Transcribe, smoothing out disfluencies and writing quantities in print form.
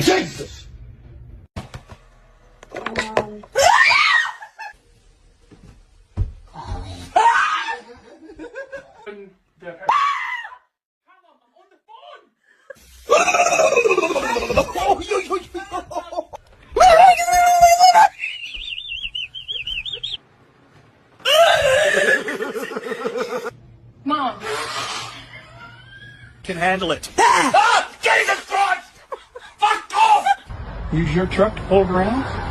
Jesus! Mom. Can handle it. Ah! Jesus Christ! Fuck off! Use your truck to pull it around?